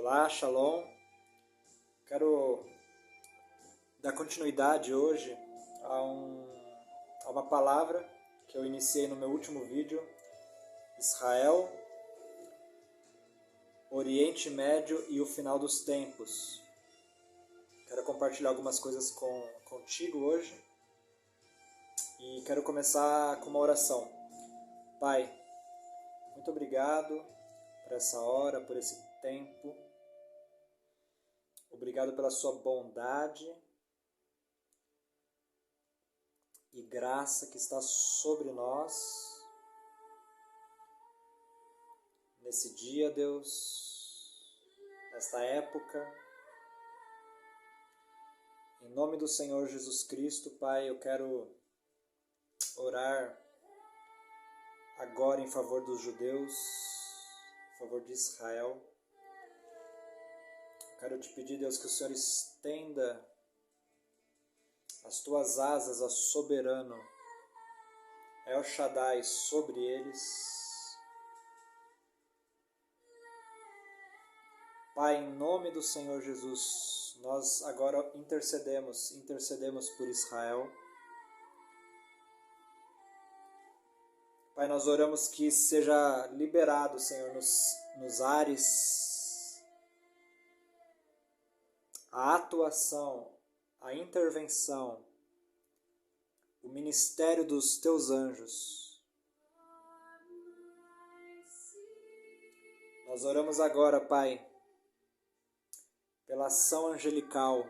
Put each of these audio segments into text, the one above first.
Olá, Shalom. Quero dar continuidade hoje a uma palavra que eu iniciei no meu último vídeo, Israel, Oriente Médio e o final dos tempos. Quero compartilhar algumas coisas contigo hoje e quero começar com uma oração. Pai, muito obrigado por essa hora, por esse tempo. Obrigado pela sua bondade e graça que está sobre nós nesse dia, Deus, nesta época. Em nome do Senhor Jesus Cristo, Pai, eu quero orar agora em favor dos judeus, em favor de Israel. Quero te pedir, Deus, que o Senhor estenda as tuas asas, ó soberano, El Shaddai, sobre eles. Pai, em nome do Senhor Jesus, nós agora intercedemos por Israel. Pai, nós oramos que seja liberado, Senhor, nos ares, a atuação, a intervenção, o ministério dos teus anjos. Nós oramos agora, Pai, pela ação angelical,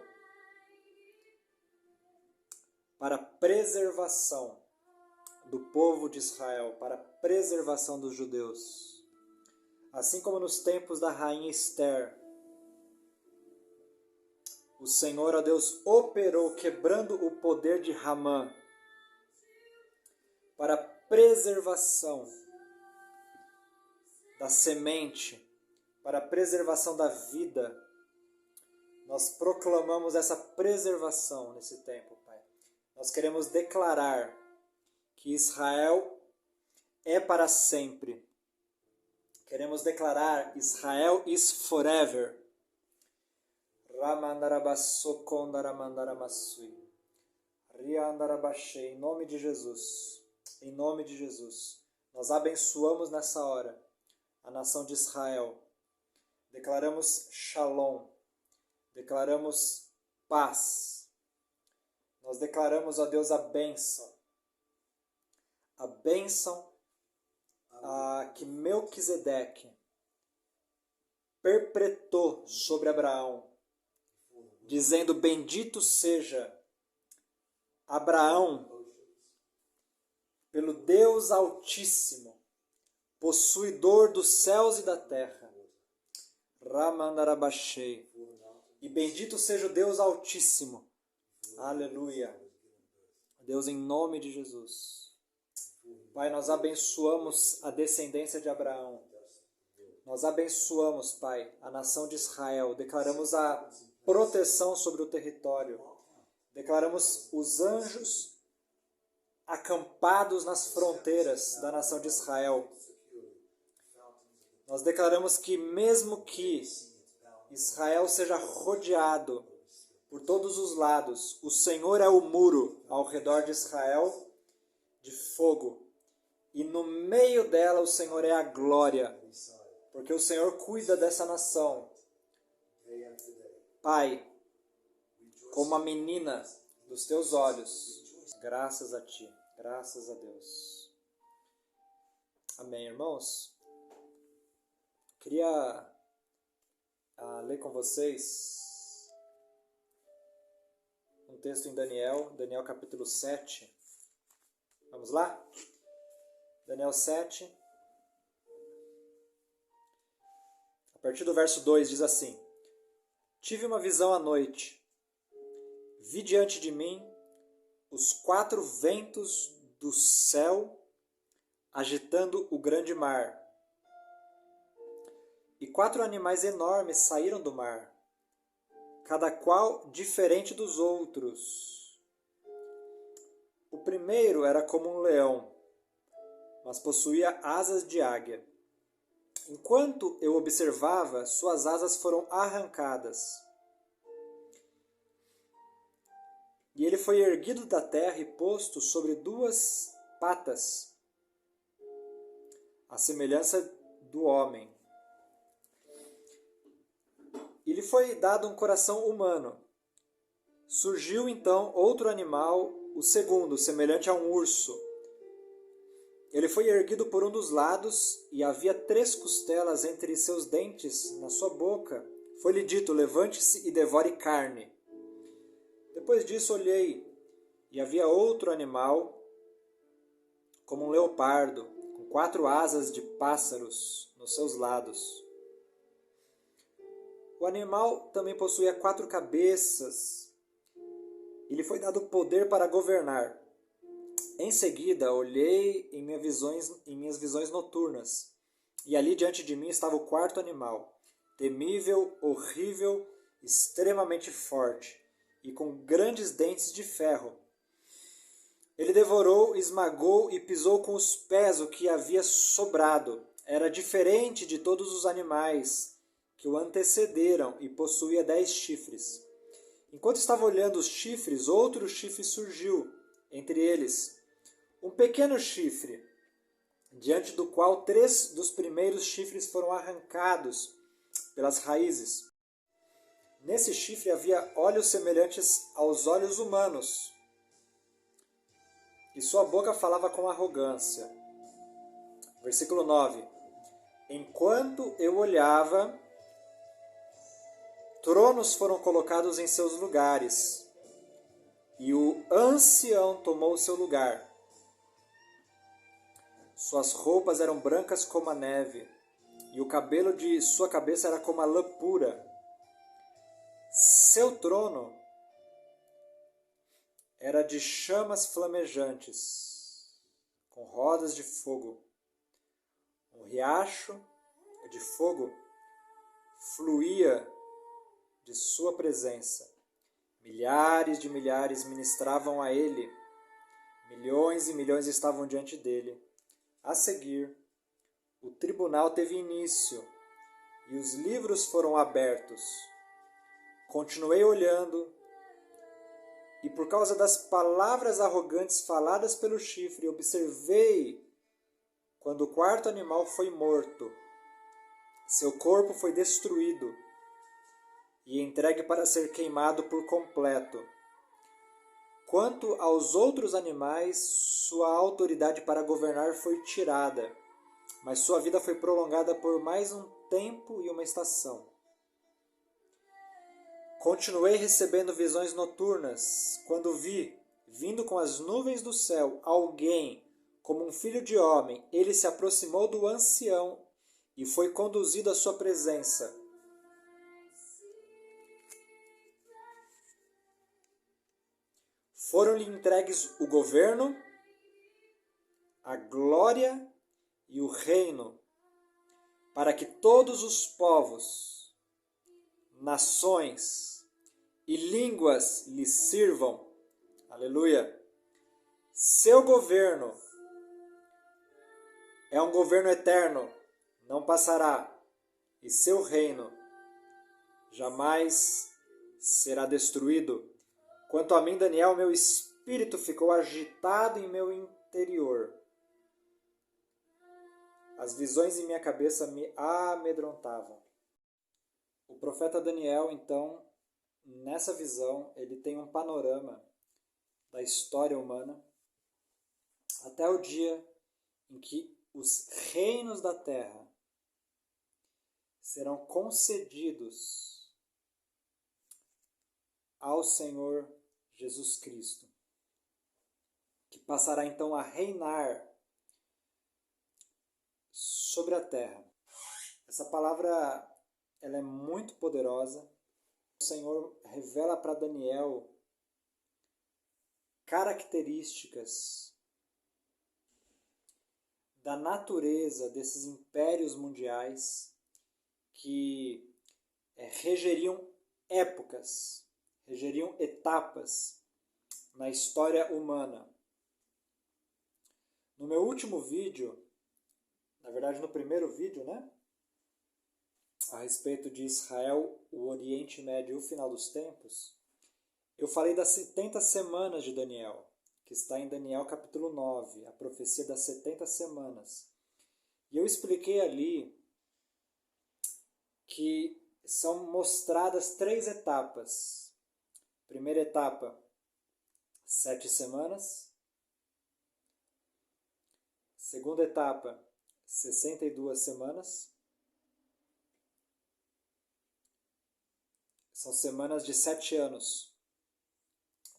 para a preservação do povo de Israel, para a preservação dos judeus. Assim como nos tempos da rainha Esther, o Senhor, ó Deus, operou quebrando o poder de Hamã para a preservação da semente, para a preservação da vida. Nós proclamamos essa preservação nesse tempo, Pai. Nós queremos declarar que Israel é para sempre. Queremos declarar Israel is forever. Em nome de Jesus, em nome de Jesus, nós abençoamos nessa hora a nação de Israel. Declaramos Shalom, declaramos paz. Nós declaramos a Deus a bênção que Melquisedeque perpetrou sobre Abraão, dizendo: bendito seja Abraão pelo Deus Altíssimo, possuidor dos céus e da terra. Ramandarabashei. E bendito seja o Deus Altíssimo. Aleluia. Deus, em nome de Jesus. Pai, nós abençoamos a descendência de Abraão. Nós abençoamos, Pai, a nação de Israel. Declaramos a proteção sobre o território. Declaramos os anjos acampados nas fronteiras da nação de Israel. Nós declaramos que mesmo que Israel seja rodeado por todos os lados, o Senhor é o muro ao redor de Israel de fogo. E no meio dela o Senhor é a glória, porque o Senhor cuida dessa nação. Pai, como a menina dos teus olhos, graças a Ti, graças a Deus. Amém, irmãos? Queria ler com vocês um texto em Daniel capítulo 7. Vamos lá? Daniel 7. A partir do verso 2 diz assim: tive uma visão à noite. Vi diante de mim os 4 ventos do céu agitando o grande mar. E 4 animais enormes saíram do mar, cada qual diferente dos outros. O primeiro era como um leão, mas possuía asas de águia. Enquanto eu observava, suas asas foram arrancadas. E ele foi erguido da terra e posto sobre duas patas, à semelhança do homem. E lhe foi dado um coração humano. Surgiu então outro animal, o segundo, semelhante a um urso. Ele foi erguido por um dos lados, e havia 3 costelas entre seus dentes na sua boca. Foi-lhe dito: levante-se e devore carne. Depois disso olhei, e havia outro animal, como um leopardo, com 4 asas de pássaros nos seus lados. O animal também possuía 4 cabeças, e lhe foi dado poder para governar. Em seguida, olhei em minhas visões noturnas, e ali diante de mim estava o 4º animal, temível, horrível, extremamente forte, e com grandes dentes de ferro. Ele devorou, esmagou e pisou com os pés o que havia sobrado. Era diferente de todos os animais que o antecederam e possuía 10 chifres. Enquanto estava olhando os chifres, outro chifre surgiu entre eles. Um pequeno chifre, diante do qual 3 dos primeiros chifres foram arrancados pelas raízes. Nesse chifre havia olhos semelhantes aos olhos humanos, e sua boca falava com arrogância. Versículo 9. Enquanto eu olhava, tronos foram colocados em seus lugares, e o ancião tomou o seu lugar. Suas roupas eram brancas como a neve, e o cabelo de sua cabeça era como a lã pura. Seu trono era de chamas flamejantes, com rodas de fogo. Um riacho de fogo fluía de sua presença. Milhares de milhares ministravam a ele. Milhões e milhões estavam diante dele. A seguir, o tribunal teve início e os livros foram abertos. Continuei olhando, e por causa das palavras arrogantes faladas pelo chifre, observei quando o 4º animal foi morto. Seu corpo foi destruído e entregue para ser queimado por completo. Quanto aos outros animais, sua autoridade para governar foi tirada, mas sua vida foi prolongada por mais um tempo e uma estação. Continuei recebendo visões noturnas, quando vi, vindo com as nuvens do céu, alguém como um filho de homem. Ele se aproximou do ancião e foi conduzido à sua presença. Foram-lhe entregues o governo, a glória e o reino, para que todos os povos, nações e línguas lhe sirvam. Aleluia! Seu governo é um governo eterno, não passará, e seu reino jamais será destruído. Quanto a mim, Daniel, meu espírito ficou agitado em meu interior. As visões em minha cabeça me amedrontavam. O profeta Daniel, então, nessa visão, ele tem um panorama da história humana até o dia em que os reinos da terra serão concedidos ao Senhor Jesus Cristo, que passará então a reinar sobre a terra. Essa palavra ela é muito poderosa. O Senhor revela para Daniel características da natureza desses impérios mundiais que regeriam épocas, regeriam etapas na história humana. No meu último vídeo, na verdade no primeiro vídeo, a respeito de Israel, o Oriente Médio e o final dos tempos, eu falei das 70 semanas de Daniel, que está em Daniel capítulo 9, a profecia das 70 semanas. E eu expliquei ali que são mostradas 3 etapas. Primeira etapa, 7 semanas. Segunda etapa, 62 semanas. São semanas de 7 anos.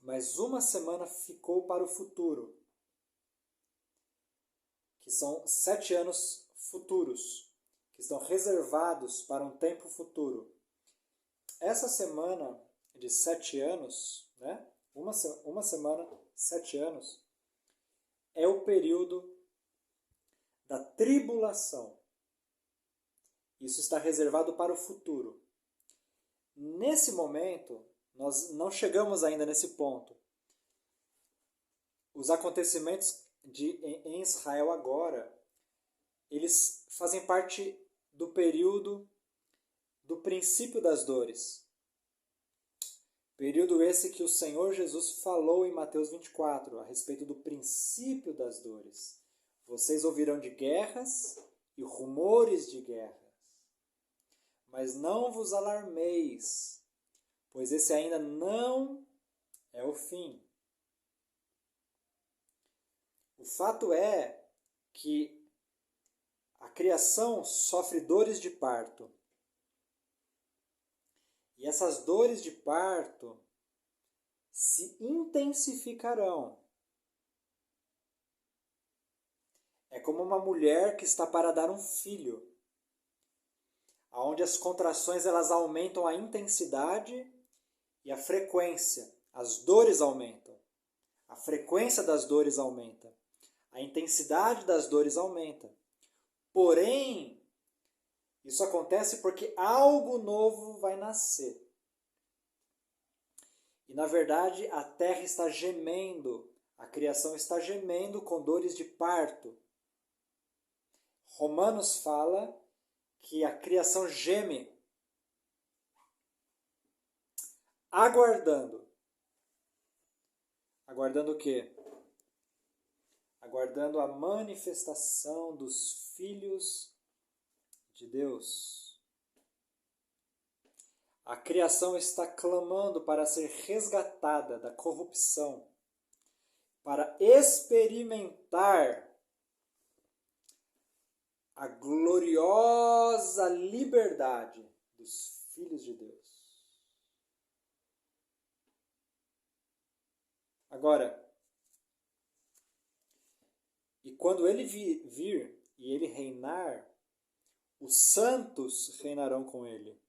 Mas uma semana ficou para o futuro, que são 7 anos futuros, que estão reservados para um tempo futuro. Essa semana de 7 anos, né? Uma semana, 7 anos, é o período da tribulação. Isso está reservado para o futuro. Nesse momento, nós não chegamos ainda nesse ponto. Os acontecimentos em Israel agora, eles fazem parte do período do princípio das dores. Período esse que o Senhor Jesus falou em Mateus 24, a respeito do princípio das dores. Vocês ouvirão de guerras e rumores de guerras. Mas não vos alarmeis, pois esse ainda não é o fim. O fato é que a criação sofre dores de parto. E essas dores de parto se intensificarão. É como uma mulher que está para dar um filho, onde as contrações elas aumentam a intensidade e a frequência. As dores aumentam. A frequência das dores aumenta. A intensidade das dores aumenta. Porém, isso acontece porque algo novo vai nascer. E, na verdade, a terra está gemendo, a criação está gemendo com dores de parto. Romanos fala que a criação geme, aguardando. Aguardando o quê? Aguardando a manifestação dos filhos de Deus. A criação está clamando para ser resgatada da corrupção, para experimentar a gloriosa liberdade dos filhos de Deus. Agora, e quando ele vir e ele reinar, os santos reinarão com ele.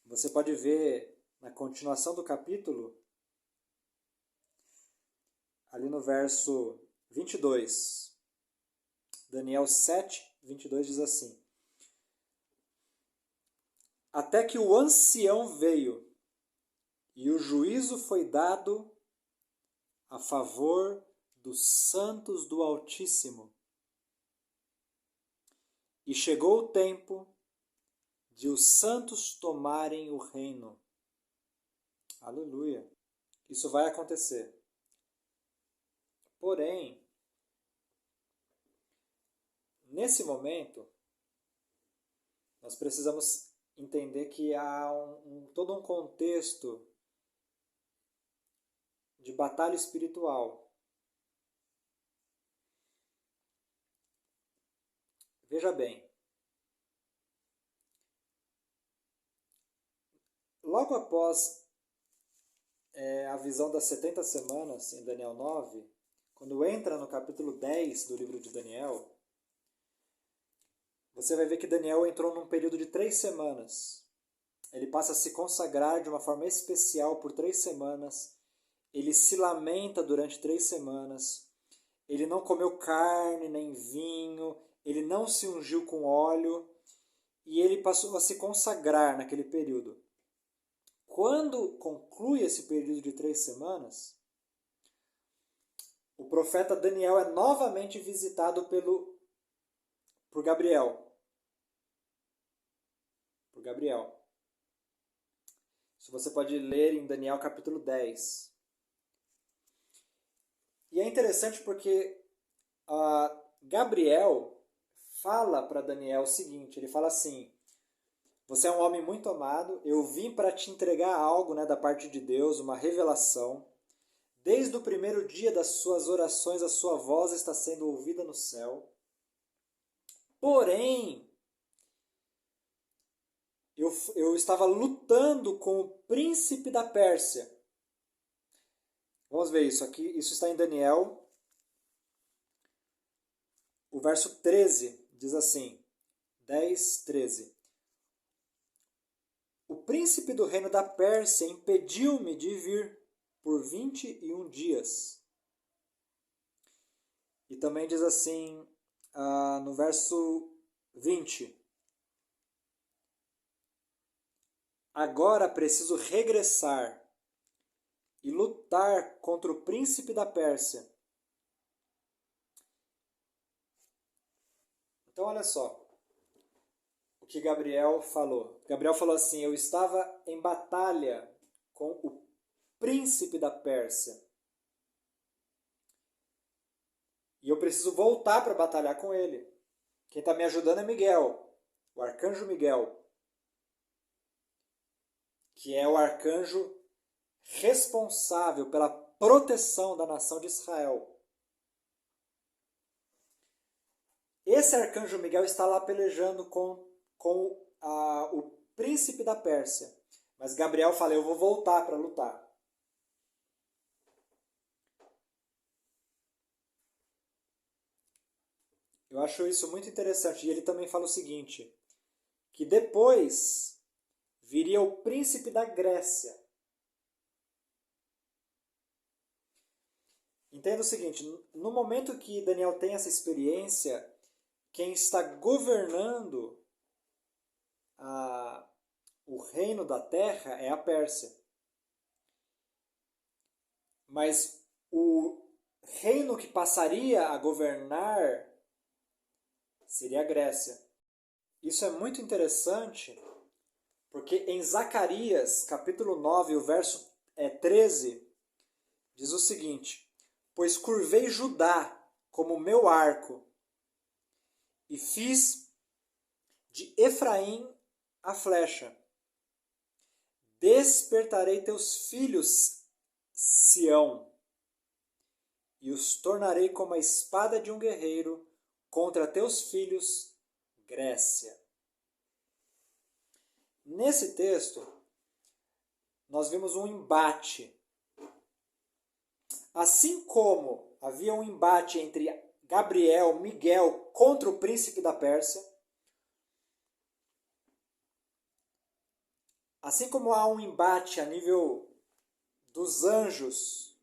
Você pode ver na continuação do capítulo, ali no verso 22, Daniel 7, 22 diz assim: Até que o ancião veio, e o juízo foi dado a favor dos santos do Altíssimo. E chegou o tempo de os santos tomarem o reino. Aleluia! Isso vai acontecer. Porém, nesse momento, nós precisamos entender que há todo um contexto de batalha espiritual. Veja bem, logo após a visão das 70 semanas em Daniel 9, quando entra no capítulo 10 do livro de Daniel, você vai ver que Daniel entrou num período de 3 semanas. Ele passa a se consagrar de uma forma especial por 3 semanas. Ele se lamenta durante 3 semanas. Ele não comeu carne nem vinho. Ele não se ungiu com óleo. E ele passou a se consagrar naquele período. Quando conclui esse período de 3 semanas, o profeta Daniel é novamente visitado por Gabriel. Gabriel. Isso você pode ler em Daniel capítulo 10. E é interessante porque Gabriel fala para Daniel o seguinte, ele fala assim: você é um homem muito amado, eu vim para te entregar algo, né, da parte de Deus, uma revelação. Desde o primeiro dia das suas orações, a sua voz está sendo ouvida no céu. Porém, eu estava lutando com o príncipe da Pérsia. Vamos ver isso aqui. Isso está em Daniel. O verso 13 diz assim, 10, 13. O príncipe do reino da Pérsia impediu-me de vir por 21 dias. E também diz assim, no verso 20. Agora preciso regressar e lutar contra o príncipe da Pérsia. Então olha só o que Gabriel falou. Gabriel falou assim: eu estava em batalha com o príncipe da Pérsia. E eu preciso voltar para batalhar com ele. Quem está me ajudando é Miguel, o arcanjo Miguel, que é o arcanjo responsável pela proteção da nação de Israel. Esse arcanjo Miguel está lá pelejando com o príncipe da Pérsia. Mas Gabriel fala: eu vou voltar para lutar. Eu acho isso muito interessante. E ele também fala o seguinte, que depois viria o príncipe da Grécia. Entenda o seguinte, no momento que Daniel tem essa experiência, quem está governando o reino da terra é a Pérsia. Mas o reino que passaria a governar seria a Grécia. Isso é muito interessante, porque em Zacarias, capítulo 9, o verso 13, diz o seguinte: pois curvei Judá como meu arco, e fiz de Efraim a flecha. Despertarei teus filhos, Sião, e os tornarei como a espada de um guerreiro contra teus filhos, Grécia. Nesse texto, nós vimos um embate. Assim como havia um embate entre Gabriel, Miguel contra o príncipe da Pérsia, assim como há um embate a nível dos anjos,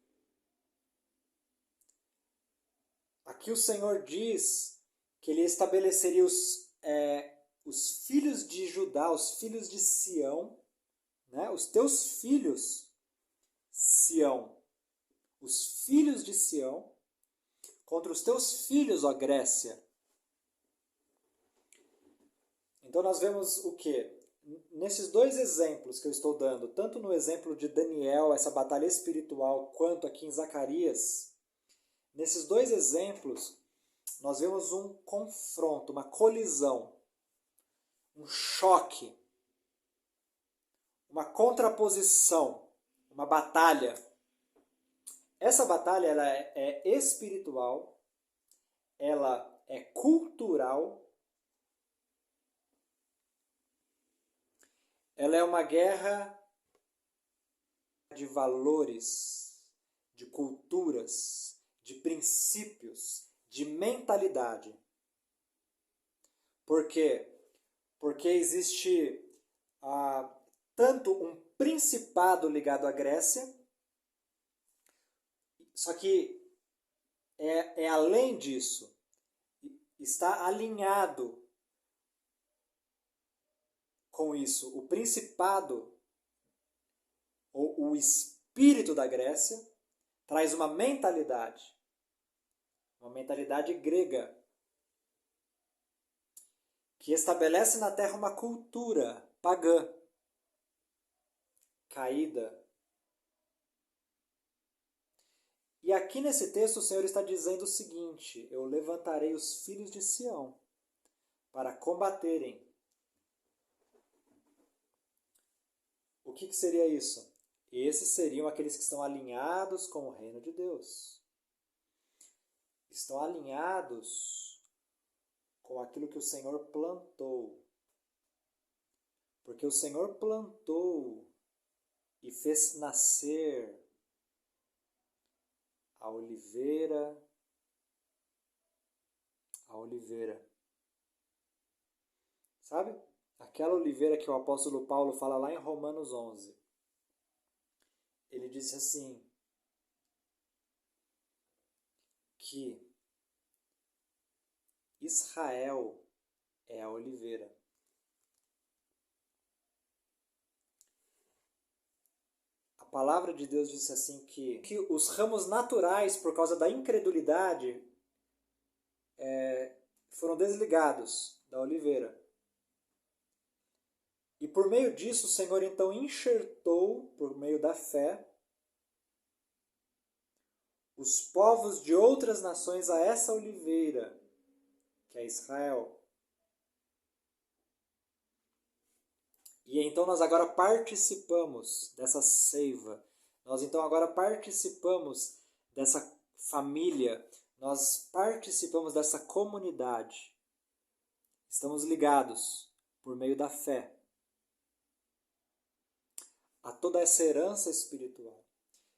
aqui o Senhor diz que ele estabeleceria os filhos de Judá, os filhos de Sião, né? Os teus filhos, Sião, os filhos de Sião, contra os teus filhos, ó Grécia. Então nós vemos o quê? Nesses dois exemplos que eu estou dando, tanto no exemplo de Daniel, essa batalha espiritual, quanto aqui em Zacarias, nesses dois exemplos, nós vemos um confronto, uma colisão, um choque, uma contraposição, uma batalha. Essa batalha ela é espiritual, ela é cultural, ela é uma guerra de valores, de culturas, de princípios, de mentalidade. Por quê? Porque existe tanto um principado ligado à Grécia, só que é além disso, está alinhado com isso. O principado, ou o espírito da Grécia, traz uma mentalidade grega, que estabelece na terra uma cultura, pagã, caída. E aqui nesse texto o Senhor está dizendo o seguinte: eu levantarei os filhos de Sião para combaterem. O que seria isso? Esses seriam aqueles que estão alinhados com o reino de Deus. Estão alinhados com aquilo que o Senhor plantou. Porque o Senhor plantou e fez nascer a oliveira. Sabe? Aquela oliveira que o apóstolo Paulo fala lá em Romanos 11. Ele disse assim, que Israel é a oliveira. A palavra de Deus disse assim que os ramos naturais, por causa da incredulidade, foram desligados da oliveira. E por meio disso, o Senhor então enxertou, por meio da fé, os povos de outras nações a essa oliveira, que é Israel. E então nós agora participamos dessa seiva. Nós então agora participamos dessa família. Nós participamos dessa comunidade. Estamos ligados por meio da fé a toda essa herança espiritual.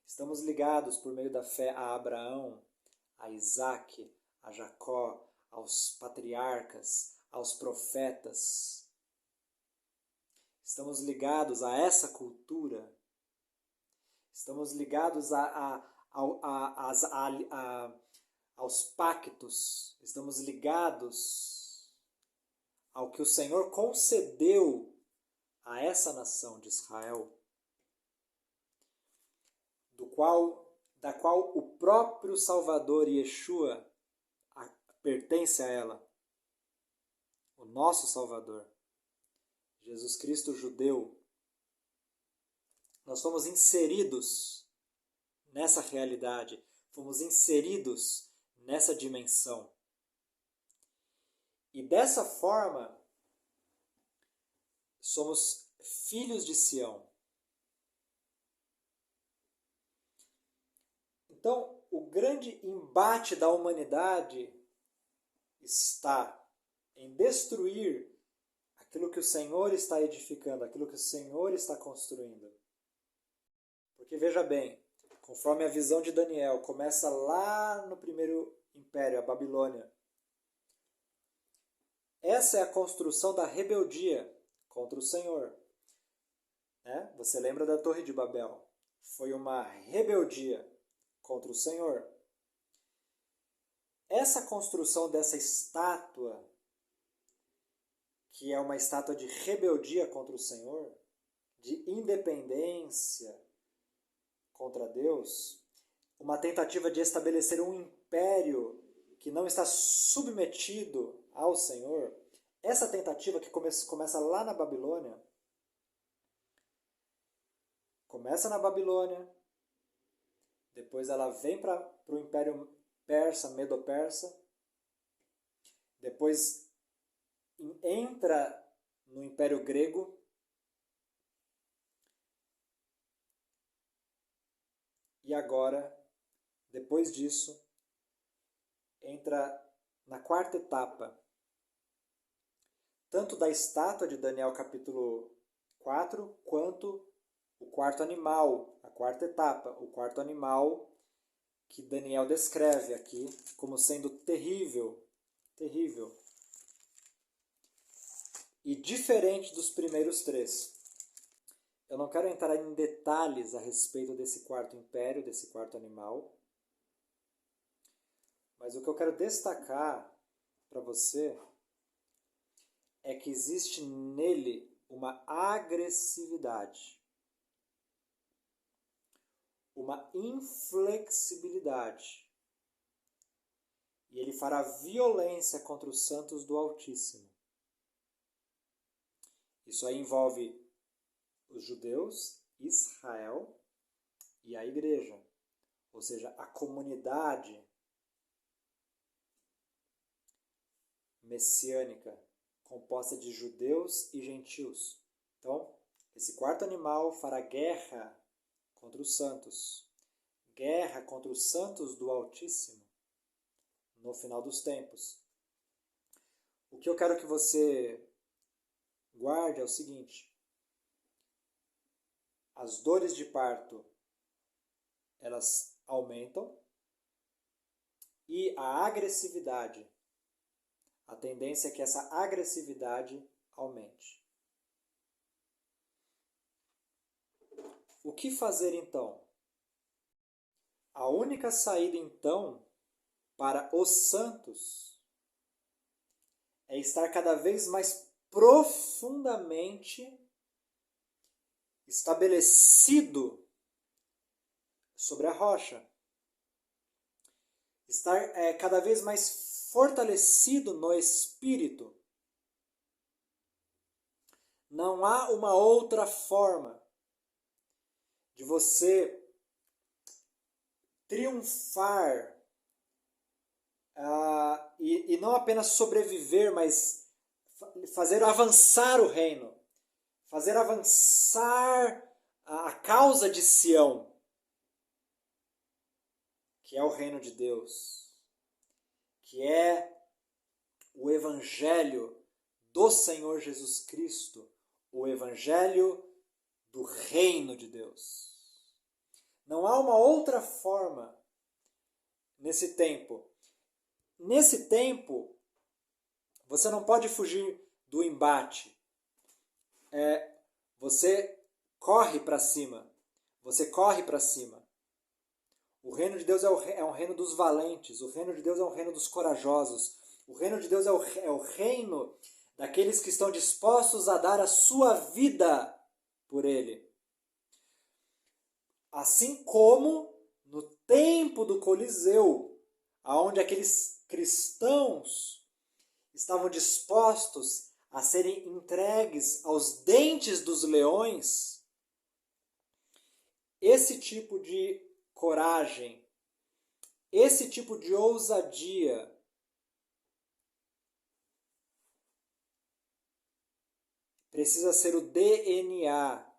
Estamos ligados por meio da fé a Abraão, a Isaac, a Jacó, aos patriarcas, aos profetas. Estamos ligados a essa cultura. Estamos ligados aos pactos. Estamos ligados ao que o Senhor concedeu a essa nação de Israel, da qual o próprio Salvador Yeshua pertence a ela. O nosso Salvador, Jesus Cristo judeu. Nós fomos inseridos nessa realidade, fomos inseridos nessa dimensão. E dessa forma, somos filhos de Sião. Então, o grande embate da humanidade está em destruir aquilo que o Senhor está edificando, aquilo que o Senhor está construindo. Porque veja bem, conforme a visão de Daniel, começa lá no primeiro império, a Babilônia. Essa é a construção da rebeldia contra o Senhor. Né? Você lembra da Torre de Babel? Foi uma rebeldia contra o Senhor. Essa construção dessa estátua, que é uma estátua de rebeldia contra o Senhor, de independência contra Deus, uma tentativa de estabelecer um império que não está submetido ao Senhor, essa tentativa que começa lá na Babilônia, depois ela vem para o Império Persa, Medo-Persa, depois entra no Império Grego, e agora, depois disso, entra na quarta etapa, tanto da estátua de Daniel capítulo 4, quanto o quarto animal, a quarta etapa, o quarto animal que Daniel descreve aqui como sendo terrível, terrível. E diferente dos primeiros três. Eu não quero entrar em detalhes a respeito desse quarto império, desse quarto animal, mas o que eu quero destacar para você é que existe nele uma agressividade, uma inflexibilidade. E ele fará violência contra os santos do Altíssimo. Isso aí envolve os judeus, Israel e a igreja, ou seja, a comunidade messiânica, composta de judeus e gentios. Então, esse quarto animal fará guerra contra os santos, guerra contra os santos do Altíssimo, no final dos tempos. O que eu quero que você guarde é o seguinte: as dores de parto, elas aumentam, e a agressividade, a tendência é que essa agressividade aumente. O que fazer então? A única saída então para os santos é estar cada vez mais profundamente estabelecido sobre a rocha. Estar cada vez mais fortalecido no espírito. Não há uma outra forma de você triunfar e não apenas sobreviver, mas fazer avançar o reino, fazer avançar a causa de Sião, que é o reino de Deus, que é o Evangelho do Senhor Jesus Cristo, o Evangelho do reino de Deus. Não há uma outra forma nesse tempo. Nesse tempo, você não pode fugir do embate. Você corre para cima. Você corre para cima. O reino de Deus é um reino dos valentes. O reino de Deus é um reino dos corajosos. O reino de Deus é o reino daqueles que estão dispostos a dar a sua vida por ele. Assim como no tempo do Coliseu, onde aqueles cristãos estavam dispostos a serem entregues aos dentes dos leões, esse tipo de coragem, esse tipo de ousadia precisa ser o DNA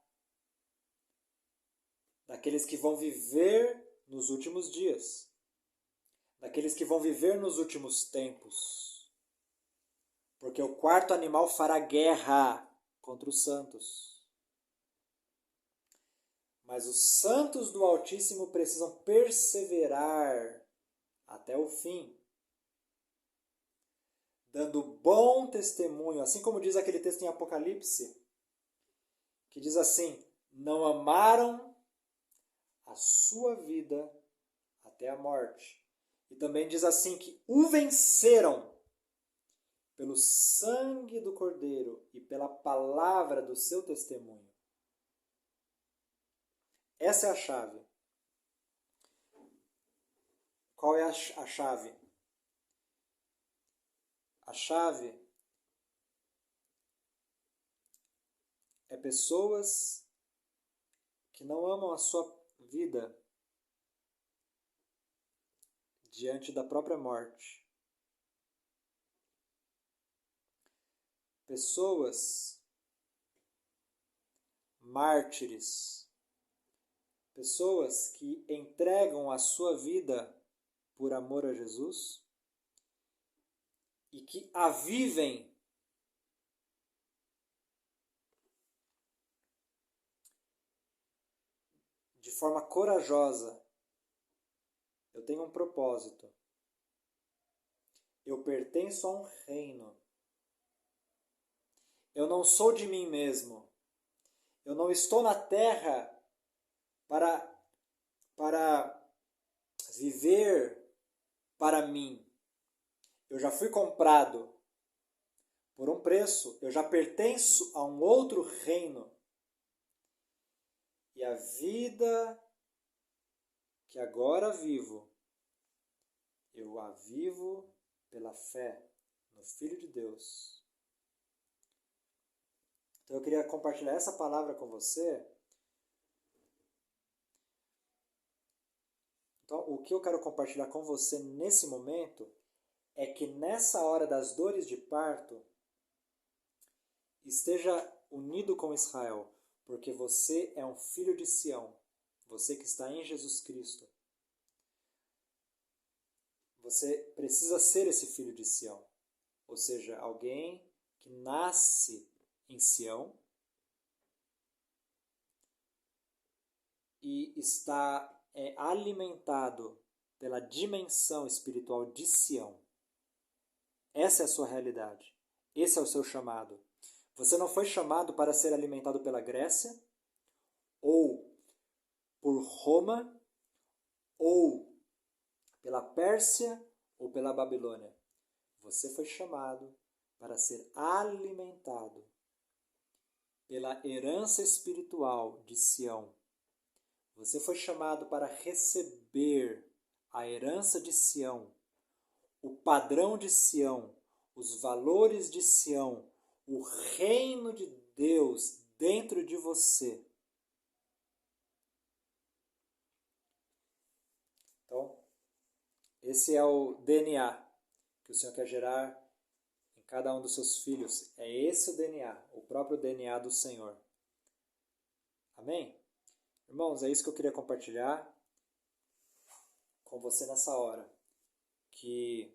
daqueles que vão viver nos últimos dias, daqueles que vão viver nos últimos tempos. Porque o quarto animal fará guerra contra os santos. Mas os santos do Altíssimo precisam perseverar até o fim, dando bom testemunho, assim como diz aquele texto em Apocalipse, que diz assim: não amaram a sua vida até a morte. E também diz assim que o venceram pelo sangue do Cordeiro e pela palavra do seu testemunho. Essa é a chave. Qual é a chave? A chave é pessoas que não amam a sua vida diante da própria morte. Pessoas mártires. Pessoas que entregam a sua vida por amor a Jesus e que a vivem de forma corajosa. Eu tenho um propósito. Eu pertenço a um reino. Eu não sou de mim mesmo. Eu não estou na terra para viver para mim. Eu já fui comprado por um preço. Eu já pertenço a um outro reino. E a vida que agora vivo, eu a vivo pela fé no Filho de Deus, Então eu queria compartilhar essa palavra com você. Então, o que eu quero compartilhar com você nesse momento é que nessa hora das dores de parto, esteja unido com Israel, porque você é um filho de Sião, você que está em Jesus Cristo. Você precisa ser esse filho de Sião, ou seja, alguém que nasce em Sião e está alimentado pela dimensão espiritual de Sião. Essa é a sua realidade. Esse é o seu chamado. Você não foi chamado para ser alimentado pela Grécia, ou por Roma, ou pela Pérsia, ou pela Babilônia. Você foi chamado para ser alimentado pela herança espiritual de Sião. Você foi chamado para receber a herança de Sião, o padrão de Sião, os valores de Sião, o reino de Deus dentro de você. Então, esse é o DNA que o Senhor quer gerar em cada um dos seus filhos. É esse o DNA, o próprio DNA do Senhor. Amém? Irmãos, é isso que eu queria compartilhar com você nessa hora. Que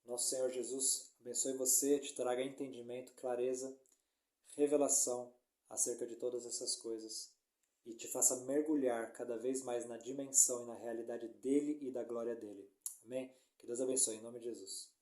nosso Senhor Jesus abençoe você, te traga entendimento, clareza, revelação acerca de todas essas coisas e te faça mergulhar cada vez mais na dimensão e na realidade dele e da glória dele. Amém? Que Deus abençoe, em nome de Jesus.